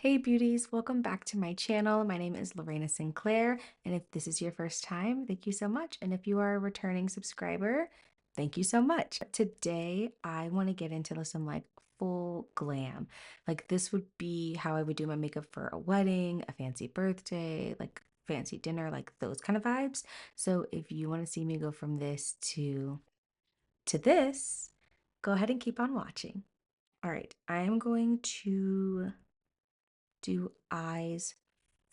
Hey beauties, welcome back to my channel. My name is Lorena Sinclair, and if this is your first time, thank you so much. And if you are a returning subscriber, thank you so much. Today, I want to get into some like full glam. Like this would be how I would do my makeup for a wedding, a fancy birthday, like fancy dinner, like those kind of vibes. So if you want to see me go from this to this, go ahead and keep on watching. All right, I am going to do eyes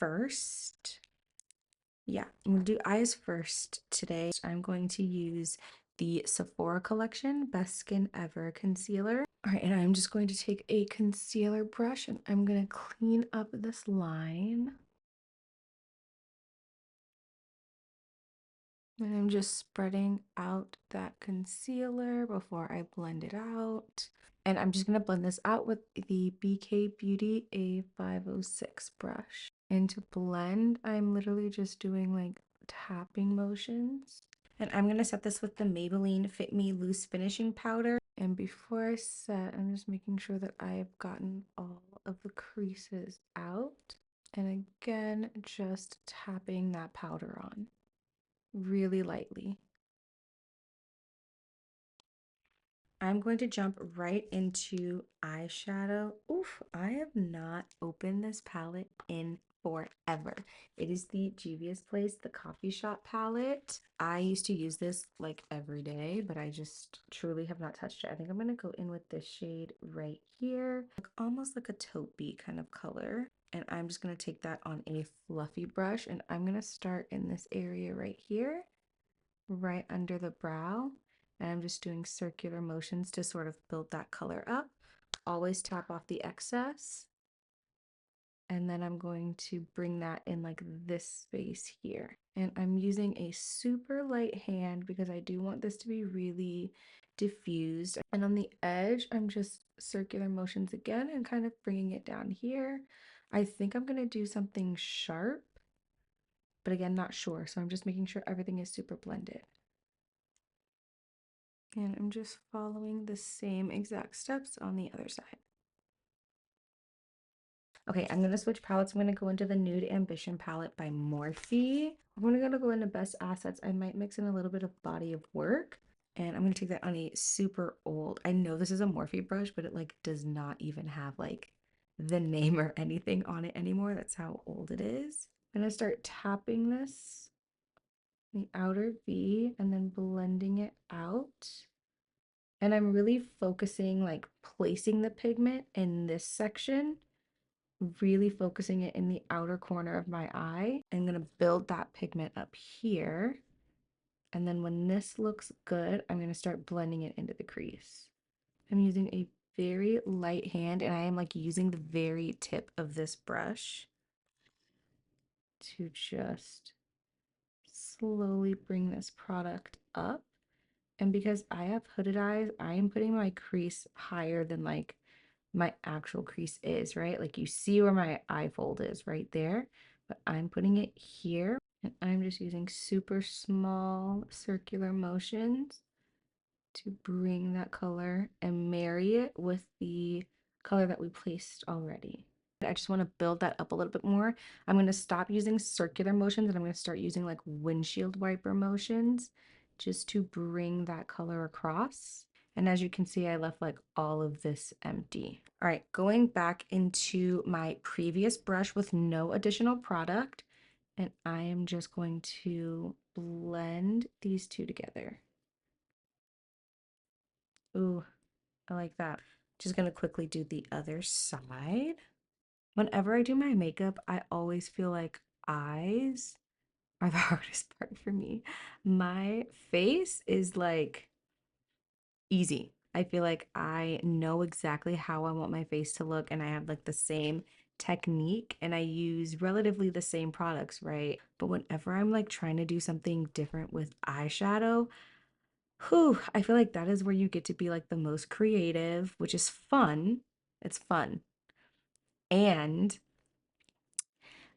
first. Yeah, I'm gonna do eyes first today. I'm going to use the Sephora collection Best Skin Ever concealer. All right, and I'm just going to take a concealer brush and I'm gonna clean up this line. And I'm just spreading out that concealer before I blend it out. And I'm just going to blend this out with the BK Beauty A506 brush. And to blend, I'm literally just doing like tapping motions. And I'm going to set this with the Maybelline Fit Me Loose Finishing Powder. And before I set, I'm just making sure that I've gotten all of the creases out. And again, just tapping that powder on really lightly. I'm going to jump right into eyeshadow. Oof, I have not opened this palette in forever. It is the Juvia's Place, the coffee shop palette. I used to use this like every day, but I just truly have not touched it. I think I'm going to go in with this shade right here, like almost like a taupey kind of color. And I'm just going to take that on a fluffy brush and I'm going to start in this area right here, right under the brow. And I'm just doing circular motions to sort of build that color up. Always tap off the excess. And then I'm going to bring that in like this space here. And I'm using a super light hand because I do want this to be really diffused. And on the edge, I'm just circular motions again and kind of bringing it down here. I think I'm going to do something sharp, but again, not sure. So I'm just making sure everything is super blended. And I'm just following the same exact steps on the other side. Okay, I'm gonna switch palettes. I'm gonna go into the Nude Ambition palette by Morphe. I'm gonna go into Best Assets. I might mix in a little bit of Body of Work. And I'm gonna take that on a super old, I know this is a Morphe brush, but it like does not even have like the name or anything on it anymore. That's how old it is. I'm gonna start tapping this, the outer V, and then blending it out. And I'm really focusing, like placing the pigment in this section, really focusing it in the outer corner of my eye. I'm going to build that pigment up here. And then when this looks good, I'm going to start blending it into the crease. I'm using a very light hand and I am like using the very tip of this brush to just slowly bring this product up. And because I have hooded eyes, I am putting my crease higher than like my actual crease is, right? Like you see where my eye fold is right there, but I'm putting it here and I'm just using super small circular motions to bring that color and marry it with the color that we placed already. I just want to build that up a little bit more. I'm going to stop using circular motions and I'm going to start using like windshield wiper motions just to bring that color across. And as you can see, I left like all of this empty. All right, going back into my previous brush with no additional product, and I am just going to blend these two together. Ooh, I like that. Just gonna quickly do the other side. Whenever I do my makeup, I always feel like eyes are the hardest part for me. My face is like easy. I feel like I know exactly how I want my face to look and I have like the same technique and I use relatively the same products, right? But whenever I'm like trying to do something different with eyeshadow, whew, I feel like that is where you get to be like the most creative, which is fun. It's fun. And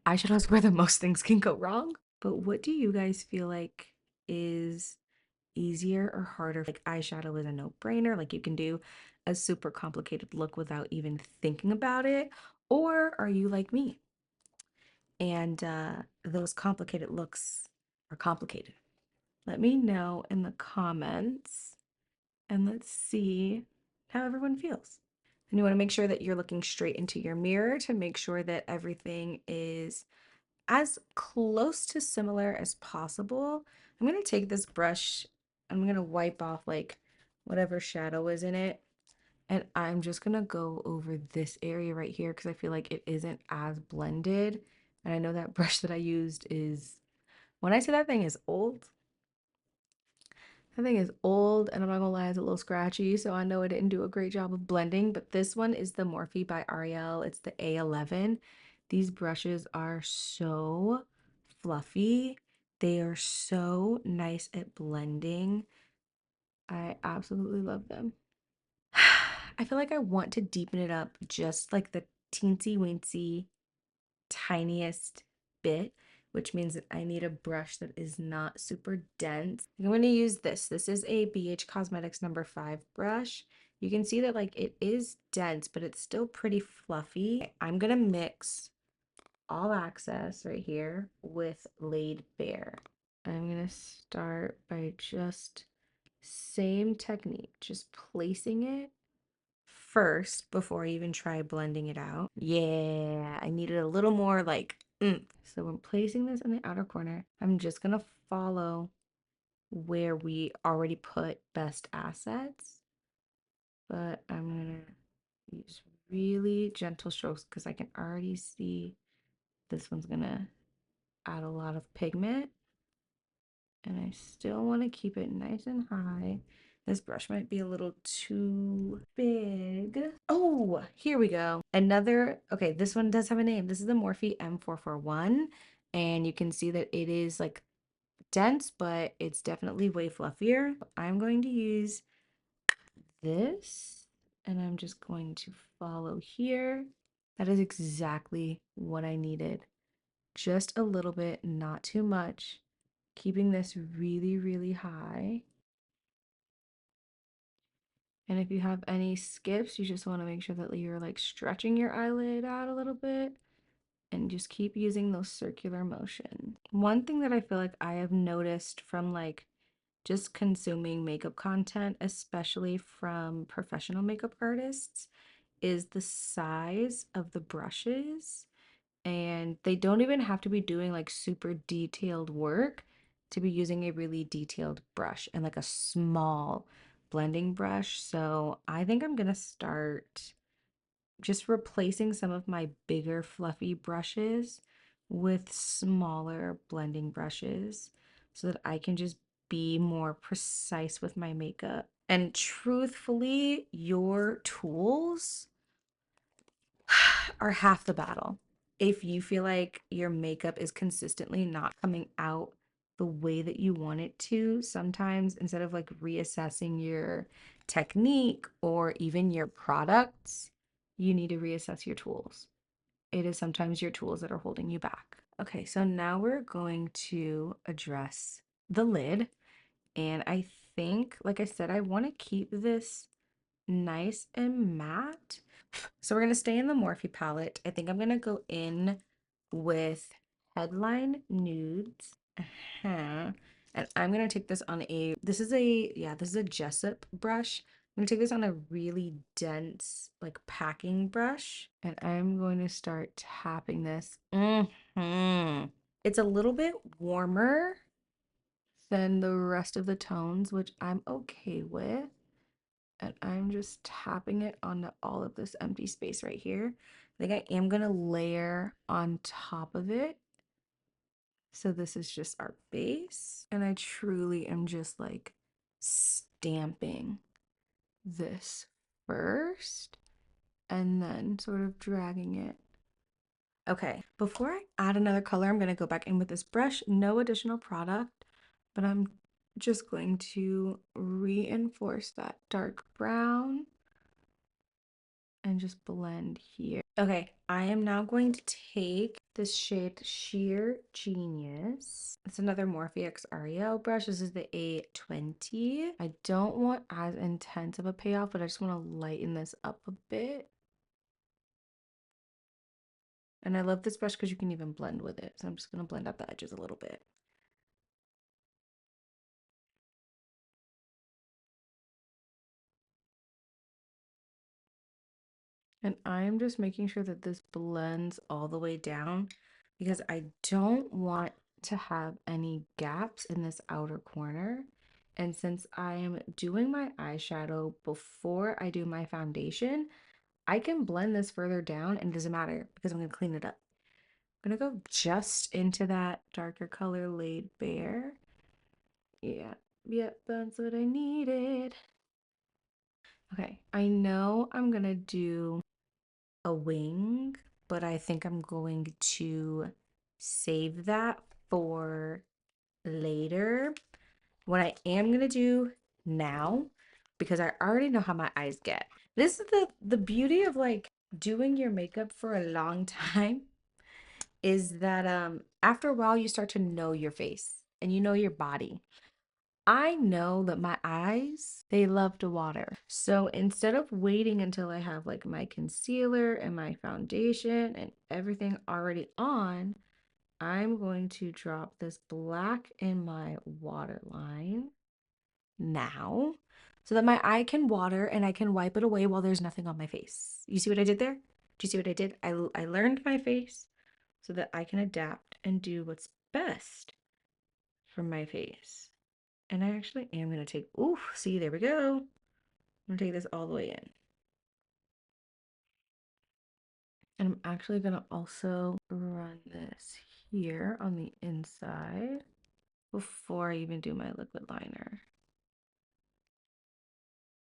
eyeshadow is where the most things can go wrong. But what do you guys feel like is easier or harder? Like eyeshadow is a no-brainer, like you can do a super complicated look without even thinking about it, Or are you like me? And those complicated looks are complicated. Let me know in the comments and let's see how everyone feels. And you want to make sure that you're looking straight into your mirror to make sure that everything is as close to similar as possible. I'm going to take this brush, I'm going to wipe off like whatever shadow is in it. And I'm just going to go over this area right here because I feel like it isn't as blended. And I know that brush that I used is, when I say that thing is old, that thing is old, and I'm not gonna lie, it's a little scratchy, so I know it didn't do a great job of blending, but this one is the Morphe by Ariel. It's the A11. These brushes are so fluffy. They are so nice at blending. I absolutely love them. I feel like I want to deepen it up just like the teensy weensy tiniest bit, which means that I need a brush that is not super dense. I'm going to use this. This is a BH Cosmetics number 5 brush. You can see that like it is dense, but it's still pretty fluffy. I'm going to mix All Access right here with Laid Bare. I'm going to start by just same technique, just placing it first before I even try blending it out. Yeah, I needed a little more like oomph. So I'm placing this in the outer corner. I'm just gonna follow where we already put best assets, but I'm gonna use really gentle strokes because I can already see this one's gonna add a lot of pigment, and I still want to keep it nice and high. This brush might be a little too big. Oh, here we go. Another, okay, this one does have a name. This is the Morphe M441, and you can see that it is like dense, but it's definitely way fluffier. I'm going to use this, and I'm just going to follow here. That is exactly what I needed. Just a little bit, not too much. Keeping this really, really high. And if you have any skips, you just want to make sure that you're like stretching your eyelid out a little bit and just keep using those circular motion. One thing that I feel like I have noticed from like just consuming makeup content, especially from professional makeup artists, is the size of the brushes. And they don't even have to be doing like super detailed work to be using a really detailed brush and like a small blending brush. So I think I'm gonna start just replacing some of my bigger fluffy brushes with smaller blending brushes so that I can just be more precise with my makeup. And truthfully, your tools are half the battle. If you feel like your makeup is consistently not coming out the way that you want it to, sometimes instead of like reassessing your technique or even your products, you need to reassess your tools. It is sometimes your tools that are holding you back. Okay, so now we're going to address the lid. And I think, like I said, I want to keep this nice and matte. So we're going to stay in the Morphe palette. I think I'm going to go in with Headline Nudes. Uh-huh. And I'm going to take this on a, this is a Jessup brush. I'm going to take this on a really dense, like packing brush. And I'm going to start tapping this. It's a little bit warmer than the rest of the tones, which I'm okay with. And I'm just tapping it onto all of this empty space right here. I think I am gonna layer on top of it. So this is just our base. And I truly am just like stamping this first and then sort of dragging it. Okay, before I add another color, I'm gonna go back in with this brush. No additional product, but I'm just going to reinforce that dark brown and just blend here. Okay, I am now going to take this shade Sheer Genius. It's another Morphe X Ariel brush. This is the A20. I don't want as intense of a payoff, but I just want to lighten this up a bit. And I love this brush because you can even blend with it. So I'm just going to blend out the edges a little bit. And I'm just making sure that this blends all the way down because I don't want to have any gaps in this outer corner. And since I am doing my eyeshadow before I do my foundation, I can blend this further down and it doesn't matter because I'm going to clean it up. I'm going to go just into that darker color laid bare. Yeah, yep, that's what I needed. Okay, I know I'm going to do a wing, but I think I'm going to save that for later. What I am going to do now, because I already know how my eyes get. This is the beauty of like doing your makeup for a long time is that after a while you start to know your face and you know your body. I know that my eyes, they love to water. So instead of waiting until I have like my concealer and my foundation and everything already on, I'm going to drop this black in my waterline now so that my eye can water and I can wipe it away while there's nothing on my face. You see what I did there? Do you see what I did? I learned my face so that I can adapt and do what's best for my face. And I actually am going to take, ooh, see, there we go. I'm going to take this all the way in. And I'm actually going to also run this here on the inside before I even do my liquid liner.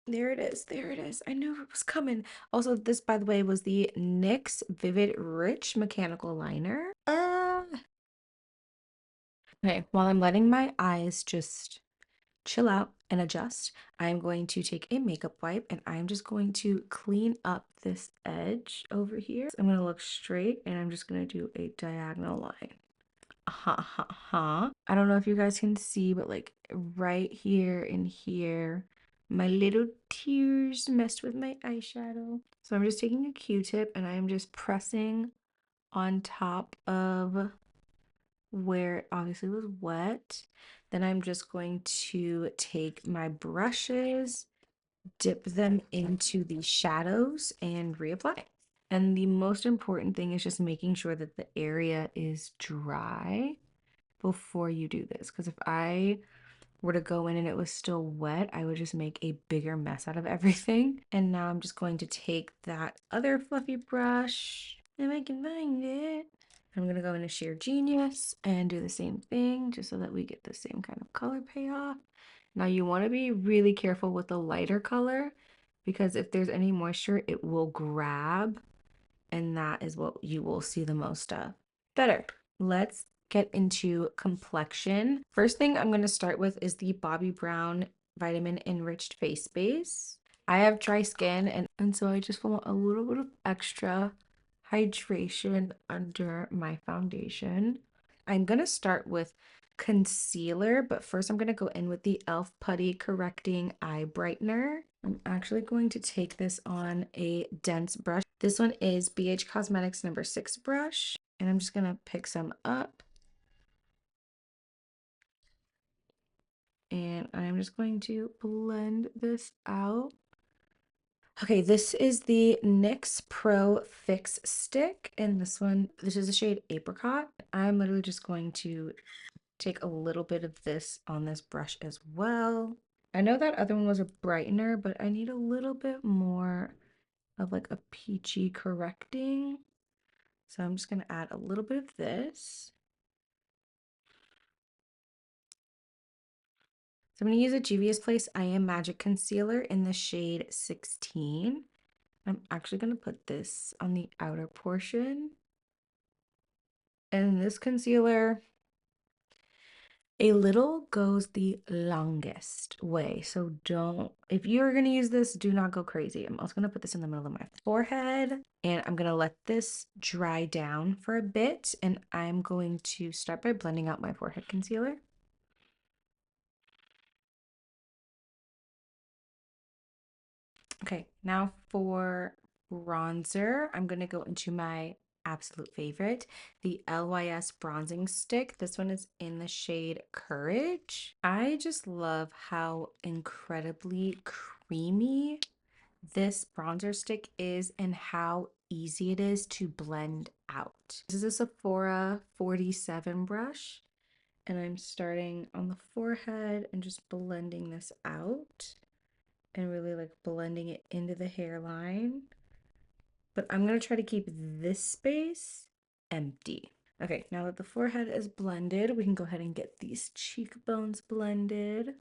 There it is. There it is. I knew it was coming. Also, this, by the way, was the NYX Vivid Rich Mechanical Liner. Okay, while I'm letting my eyes just chill out and adjust, I'm going to take a makeup wipe and I'm just going to clean up this edge over here. I'm going to look straight and I'm just going to do a diagonal line. I don't know if you guys can see, but like right here and here, my little tears messed with my eyeshadow. So I'm just taking a Q-tip and I'm just pressing on top of where it obviously was wet. Then I'm just going to take my brushes, dip them into the shadows and reapply. And the most important thing is just making sure that the area is dry before you do this. Because if I were to go in and it was still wet, I would just make a bigger mess out of everything. And now I'm just going to take that other fluffy brush, if I can find it. I'm gonna go into Sheer Genius and do the same thing just so that we get the same kind of color payoff. Now you want to be really careful with the lighter color because if there's any moisture, it will grab and that is what you will see the most of. Better. Let's get into complexion. First thing I'm going to start with is the Bobbi Brown Vitamin Enriched Face Base. I have dry skin and so I just want a little bit of extra hydration under my foundation. I'm going to start with concealer, but first I'm going to go in with the e.l.f. Putty Correcting Eye Brightener. I'm actually going to take this on a dense brush. This one is BH Cosmetics number 6 brush, and I'm just going to pick some up. And I'm just going to blend this out. Okay, this is the NYX Pro Fix Stick, and this is the shade Apricot. I'm literally just going to take a little bit of this on this brush as well. I know that other one was a brightener, but I need a little bit more of like a peachy correcting. So I'm just going to add a little bit of this. So I'm going to use a Juvia's Place I Am Magic Concealer in the shade 16. I'm actually going to put this on the outer portion. And this concealer, a little goes the longest way. So if you're going to use this, do not go crazy. I'm also going to put this in the middle of my forehead and I'm going to let this dry down for a bit. And I'm going to start by blending out my forehead concealer. Okay, now for bronzer, I'm going to go into my absolute favorite, the LYS bronzing stick. This one is in the shade Courage. I just love how incredibly creamy this bronzer stick is and how easy it is to blend out. This is a Sephora 47 brush, and I'm starting on the forehead and just blending this out and really like blending it into the hairline. But I'm going to try to keep this space empty. Okay, now that the forehead is blended, we can go ahead and get these cheekbones blended.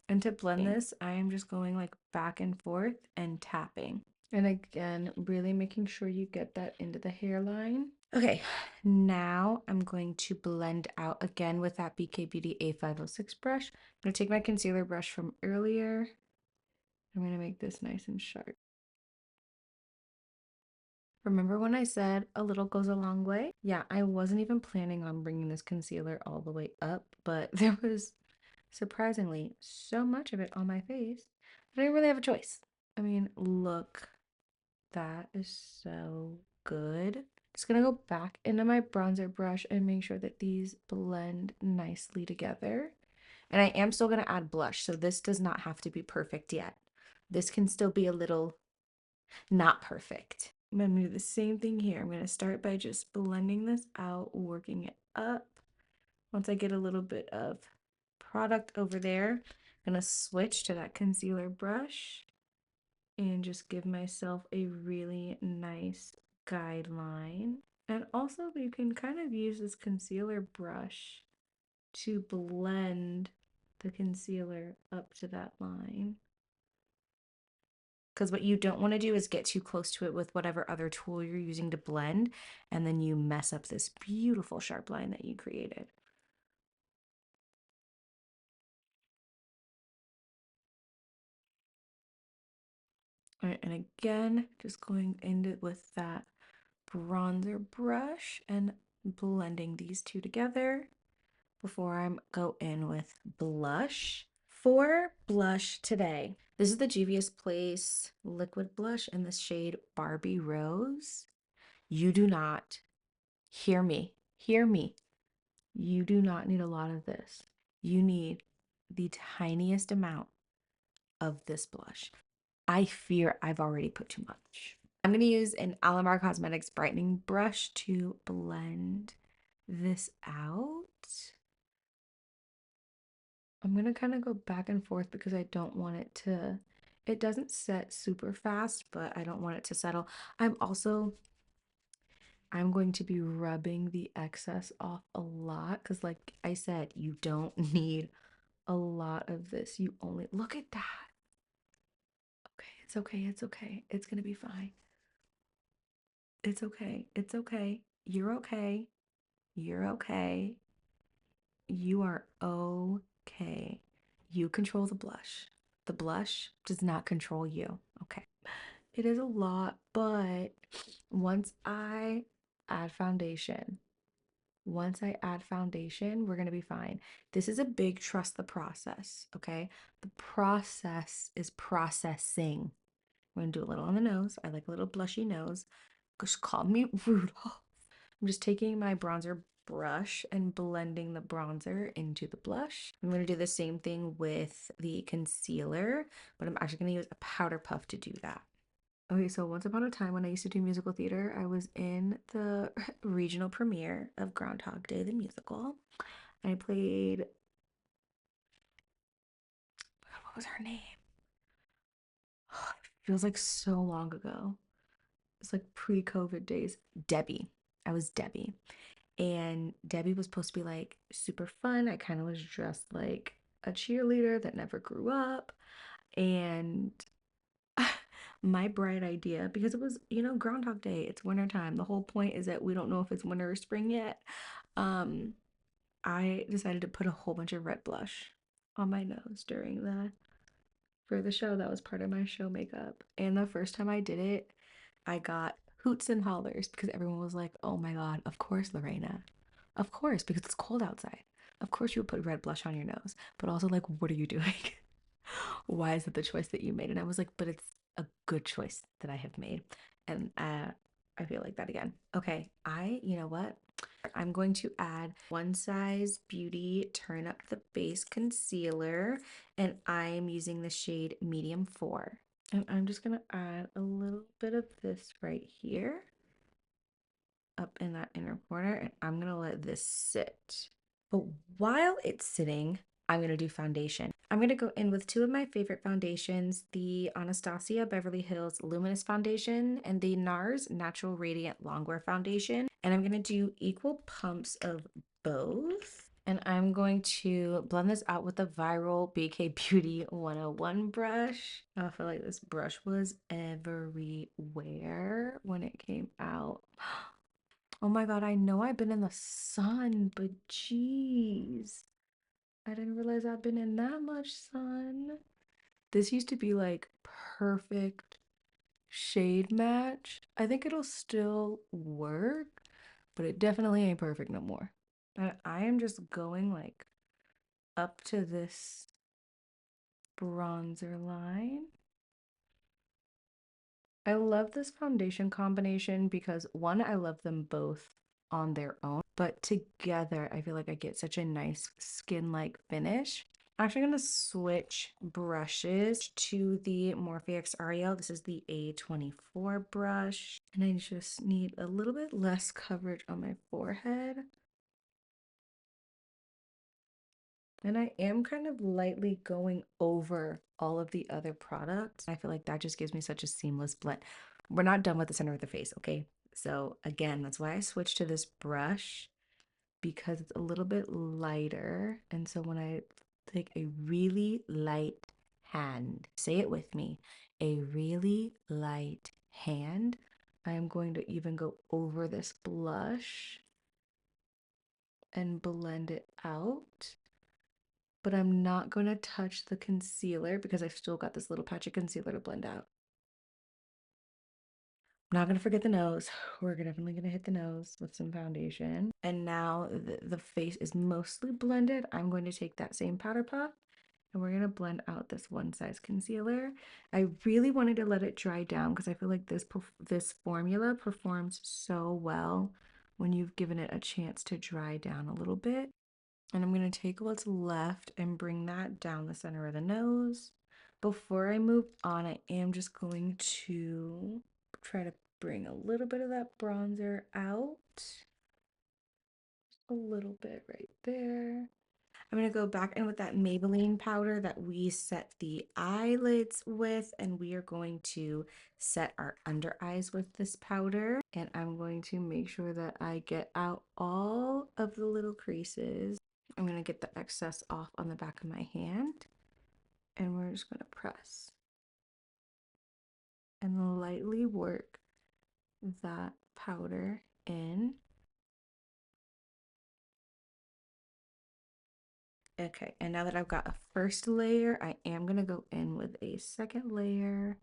And to blend this, I am just going like back and forth and tapping. And again, really making sure you get that into the hairline. Okay, now I'm going to blend out again with that BK Beauty A506 brush. I'm going to take my concealer brush from earlier. I'm going to make this nice and sharp. Remember when I said a little goes a long way? Yeah, I wasn't even planning on bringing this concealer all the way up, but there was surprisingly so much of it on my face that I didn't really have a choice. I mean, look, that is so good. Just gonna go back into my bronzer brush and make sure that these blend nicely together. And I am still gonna add blush, so this does not have to be perfect yet. This can still be a little not perfect. I'm gonna do the same thing here. I'm gonna start by just blending this out, working it up. Once I get a little bit of product over there, I'm gonna switch to that concealer brush and just give myself a really nice guideline. And also you can kind of use this concealer brush to blend the concealer up to that line. Because what you don't want to do is get too close to it with whatever other tool you're using to blend, and then you mess up this beautiful sharp line that you created. All right, and again, just going into with that bronzer brush and blending these two together before I go in with blush. For blush today, this is the Juvia's Place liquid blush in the shade Barbie Rose. You do not hear me. Hear me. You do not need a lot of this. You need the tiniest amount of this blush. I fear I've already put too much. I'm going to use an Alamar Cosmetics brightening brush to blend this out. I'm going to kind of go back and forth because I don't want it to, it doesn't set super fast, but I don't want it to settle. I'm going to be rubbing the excess off a lot because like I said, you don't need a lot of this. You only, look at that. Okay, it's okay, it's okay. It's gonna be fine. It's okay, it's okay. You're okay. You're okay. You are okay. You control the blush. The blush does not control you. Okay. It is a lot, but once I add foundation, we're going to be fine. This is a big trust the process, okay? The process is processing. I'm going to do a little on the nose. I like a little blushy nose. Just call me Rudolph. I'm just taking my bronzer brush and blending the bronzer into the blush. I'm going to do the same thing with the concealer, but I'm actually going to use a powder puff to do that. Okay, so once upon a time when I used to do musical theater, I was in the regional premiere of Groundhog Day, the musical. I played, what was her name? Feels like so long ago. It's like pre-COVID days. Debbie. I was Debbie. And Debbie was supposed to be like super fun. I kind of was dressed like a cheerleader that never grew up. And my bright idea, because it was, Groundhog Day, it's wintertime. The whole point is that we don't know if it's winter or spring yet. I decided to put a whole bunch of red blush on my nose for the show. That was part of my show makeup. And the first time I did it, I got hoots and hollers because everyone was like, oh my God, of course, Lorena. Of course, because it's cold outside. Of course you would put red blush on your nose. But also like, what are you doing? Why is it the choice that you made? And I was like, but it's a good choice that I have made. And I feel like that again. Okay, you know what? I'm going to add OneSize Beauty Turn Up the Base Concealer, and I'm using the shade Medium 4. And I'm just gonna add a little bit of this right here, up in that inner corner, and I'm gonna let this sit. But while it's sitting, I'm gonna do foundation. I'm gonna go in with two of my favorite foundations, the Anastasia Beverly Hills Luminous Foundation and the NARS Natural Radiant Longwear Foundation. And I'm gonna do equal pumps of both. And I'm going to blend this out with the Viral BK Beauty 101 brush. I feel like this brush was everywhere when it came out. Oh my God, I know I've been in the sun, but geez, I didn't realize I've been in that much sun. This used to be like perfect shade match. I think it'll still work, but it definitely ain't perfect no more. And I am just going like up to this bronzer line. I love this foundation combination because one, I love them both on their own, but together I feel like I get such a nice skin-like finish. I'm actually going to switch brushes to the Morphe X Ariel. This is the A24 brush, and I just need a little bit less coverage on my forehead. And I am kind of lightly going over all of the other products. I feel like that just gives me such a seamless blend. We're not done with the center of the face, okay? So again, that's why I switched to this brush, because it's a little bit lighter. And so when I take a really light hand, say it with me, a really light hand, I am going to even go over this blush and blend it out. But I'm not going to touch the concealer because I've still got this little patch of concealer to blend out. I'm not going to forget the nose. We're definitely going to hit the nose with some foundation. And now the face is mostly blended. I'm going to take that same powder puff and we're going to blend out this OneSize concealer. I really wanted to let it dry down because I feel like this formula performs so well when you've given it a chance to dry down a little bit. And I'm going to take what's left and bring that down the center of the nose. Before I move on, I am just going to try to bring a little bit of that bronzer out. A little bit right there. I'm going to go back in with that Maybelline powder that we set the eyelids with, and we are going to set our under eyes with this powder. And I'm going to make sure that I get out all of the little creases. I'm going to get the excess off on the back of my hand, and we're just going to press and lightly work that powder in. Okay, and now that I've got a first layer, I am going to go in with a second layer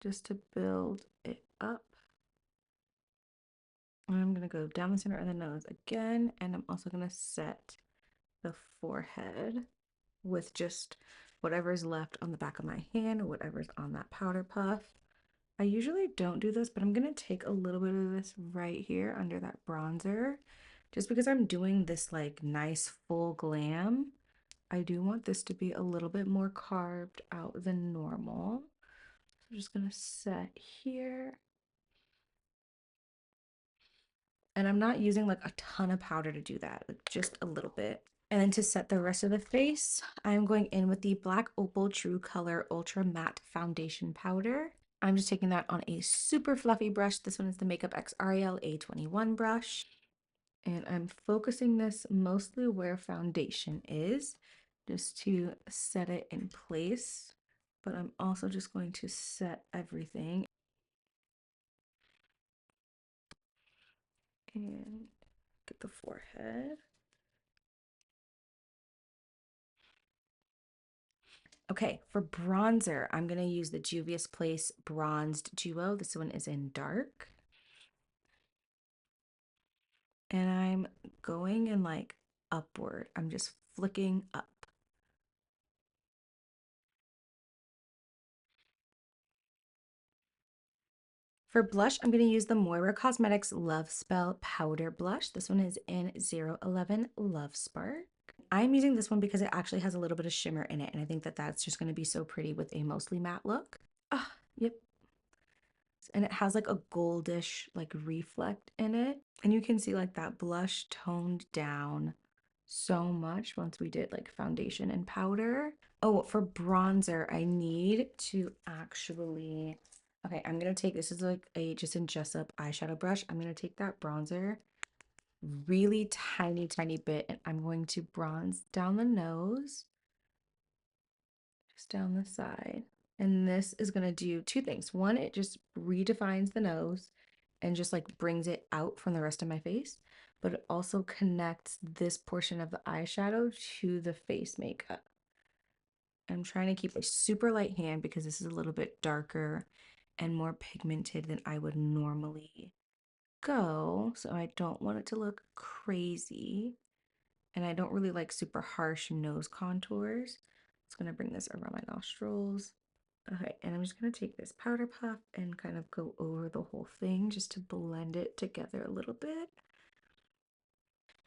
just to build it up. And I'm going to go down the center of the nose again, and I'm also going to set the forehead with just whatever's left on the back of my hand or whatever's on that powder puff. I usually don't do this, but I'm going to take a little bit of this right here under that bronzer. Just because I'm doing this like nice full glam, I do want this to be a little bit more carved out than normal. So I'm just going to set here. And I'm not using like a ton of powder to do that, like just a little bit. And then to set the rest of the face, I'm going in with the Black Opal True Color Ultra Matte Foundation Powder. I'm just taking that on a super fluffy brush. This one is the Makeup X Ariel A21 brush. And I'm focusing this mostly where foundation is, just to set it in place. But I'm also just going to set everything. And get the forehead. Okay, for bronzer, I'm going to use the Juvia's Place Bronzed Duo. This one is in dark. And I'm going in like upward. I'm just flicking up. For blush, I'm going to use the Moira Cosmetics Love Spell Powder Blush. This one is in 011 Love Spark. I'm using this one because it actually has a little bit of shimmer in it, and I think that that's just going to be so pretty with a mostly matte look. Ah, yep. And it has like a goldish like reflect in it, and you can see like that blush toned down so much once we did like foundation and powder. Oh, for bronzer, I need to actually, okay, I'm gonna take, this is like a just in Jessup eyeshadow brush. I'm gonna take that bronzer really tiny bit, and I'm going to bronze down the nose, just down the side. And this is going to do two things. One, it just redefines the nose and just like brings it out from the rest of my face, but it also connects this portion of the eyeshadow to the face makeup. I'm trying to keep a super light hand because this is a little bit darker and more pigmented than I would normally go, so I don't want it to look crazy. And I don't really like super harsh nose contours. It's gonna bring this around my nostrils. Okay, and I'm just gonna take this powder puff and kind of go over the whole thing just to blend it together a little bit.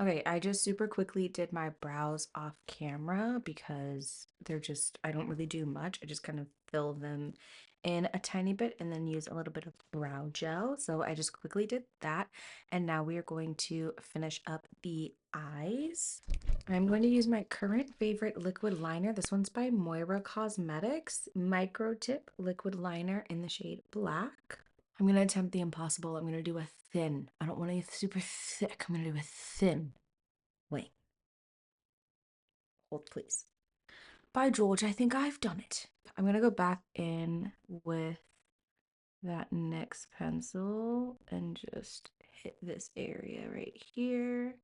Okay, I just super quickly did my brows off camera because they're just, I don't really do much. I just kind of fill them in a tiny bit and then use a little bit of brow gel. So I just quickly did that. And now we are going to finish up the eyes. I'm going to use my current favorite liquid liner. This one's by Moira Cosmetics, Micro Tip Liquid Liner in the shade Black. I'm going to attempt the impossible. I'm going to do a thin. I don't want to super thick. I'm going to do a thin. Wait. Hold, please. By George, I think I've done it. I'm going to go back in with that NYX pencil and just hit this area right here.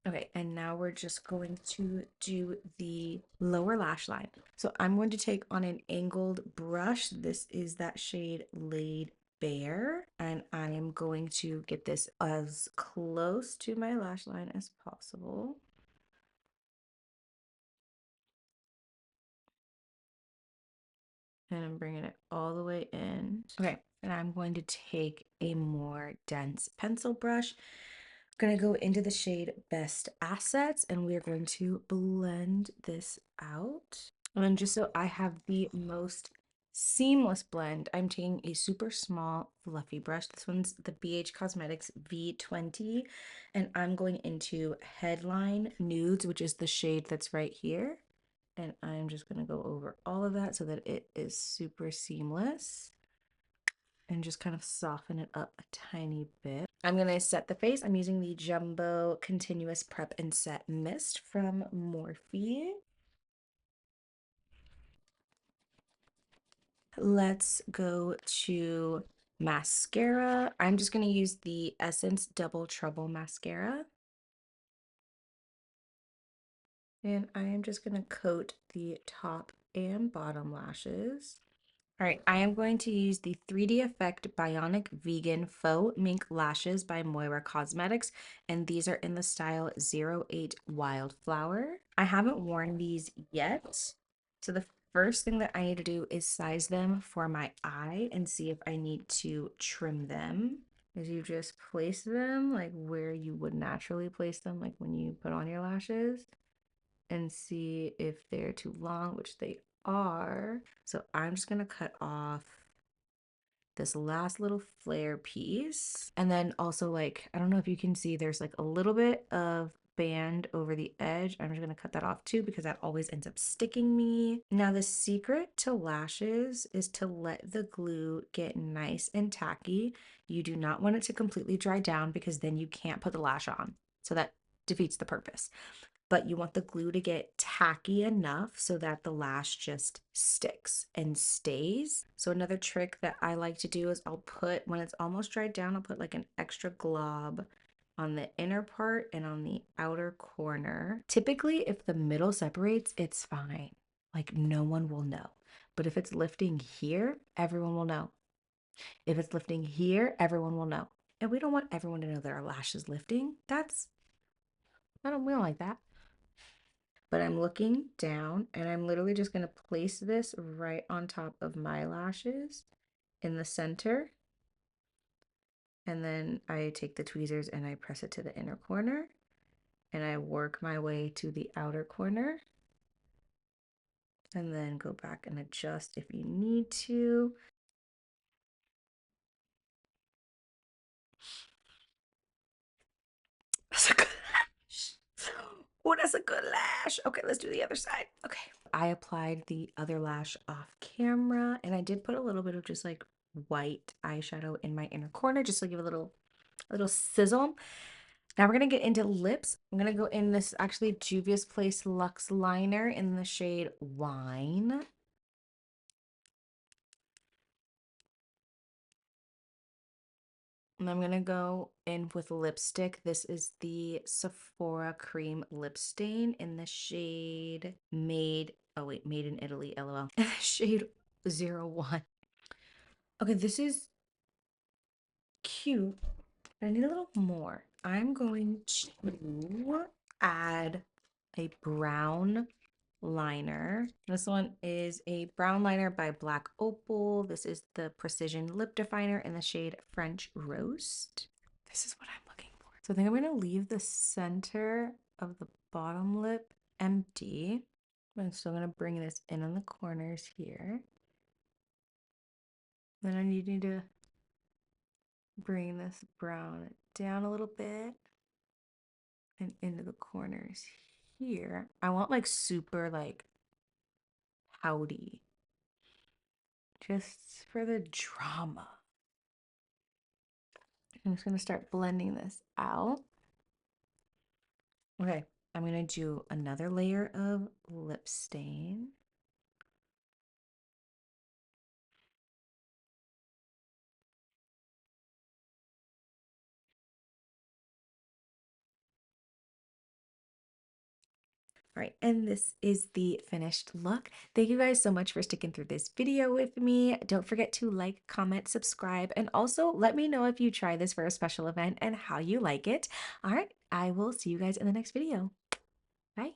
Okay, and now we're just going to do the lower lash line. So I'm going to take on an angled brush. This is that shade Laid Bare, and I am going to get this as close to my lash line as possible. And I'm bringing it all the way in. Okay, and I'm going to take a more dense pencil brush. I'm going to go into the shade Best Assets, and we're going to blend this out. And then just so I have the most seamless blend, I'm taking a super small fluffy brush. This one's the BH Cosmetics V20, and I'm going into Headline Nudes, which is the shade that's right here. And I'm just going to go over all of that so that it is super seamless and just kind of soften it up a tiny bit. I'm going to set the face. I'm using the Jumbo Continuous Prep and Set Mist from Morphe. Let's go to mascara. I'm just going to use the Essence Double Trouble Mascara. And I am just going to coat the top and bottom lashes. All right, I am going to use the 3D Effect Bionic Vegan Faux Mink Lashes by Moira Cosmetics, and these are in the style 08 Wildflower. I haven't worn these yet, so the first thing that I need to do is size them for my eye and see if I need to trim them. As you just place them like where you would naturally place them, like when you put on your lashes, and see if they're too long, which they are. So I'm just gonna cut off this last little flare piece. And then also, like, I don't know if you can see, there's like a little bit of band over the edge. I'm just gonna cut that off too because that always ends up sticking me. Now the secret to lashes is to let the glue get nice and tacky. You do not want it to completely dry down because then you can't put the lash on. So that defeats the purpose. But you want the glue to get tacky enough so that the lash just sticks and stays. So another trick that I like to do is I'll put, when it's almost dried down, I'll put like an extra glob on the inner part and on the outer corner. Typically, if the middle separates, it's fine. Like no one will know. But if it's lifting here, everyone will know. If it's lifting here, everyone will know. And we don't want everyone to know that our lash is lifting. We don't like that. But I'm looking down and I'm literally just going to place this right on top of my lashes in the center. And then I take the tweezers and I press it to the inner corner. And I work my way to the outer corner. And then go back and adjust if you need to. That's a good lash. Oh, that's a good lash. Okay, let's do the other side. Okay. I applied the other lash off camera, and I did put a little bit of just like white eyeshadow in my inner corner just to give a little sizzle. Now we're gonna get into lips. I'm gonna go in this actually Juvia's Place Luxe liner in the shade Wine. And I'm gonna go in with lipstick. This is the Sephora Cream Lip Stain in the shade Made in Italy, LOL. Shade 01. Okay, this is cute, but I need a little more. I'm going to add a brown liner. This one is a brown liner by Black Opal. This is the Precision Lip Definer in the shade French Roast. This is what I'm looking for. So I think I'm going to leave the center of the bottom lip empty. I'm still going to bring this in on the corners here. Then I need to bring this brown down a little bit and into the corners here. I want like super like pouty, just for the drama. I'm just gonna start blending this out. Okay, I'm gonna do another layer of lip stain. All right, and this is the finished look. Thank you guys so much for sticking through this video with me. Don't forget to like, comment, subscribe, and also let me know if you try this for a special event and how you like it. All right, I will see you guys in the next video. Bye.